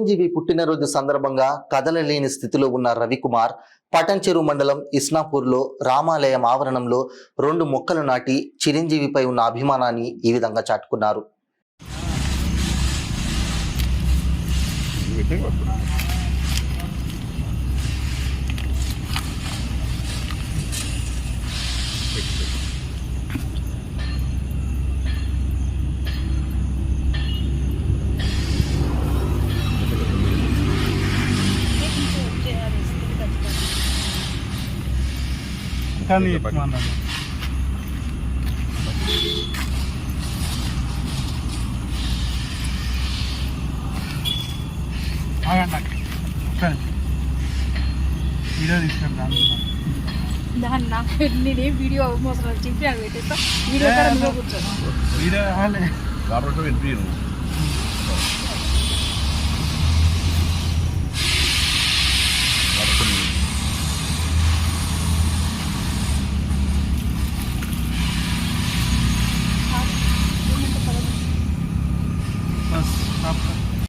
చిరంజీవి పుట్టినరోజు సందర్భంగా కదలలేని స్థితిలో ఉన్న రవికుమార్ పటంచెరు మండలం ఇస్నాపూర్లో రామాలయం ఆవరణంలో 2 మొక్కలు నాటి చిరంజీవిపై ఉన్న అభిమానాన్ని ఈ విధంగా చాటుకున్నారు. కానీ వీడియో తీసుకుంటాను దాన్ని నాకు నేనే వీడియో అవసరం చెప్పి అది పెట్టేస్తా వీడియో కూర్చోను వీడియో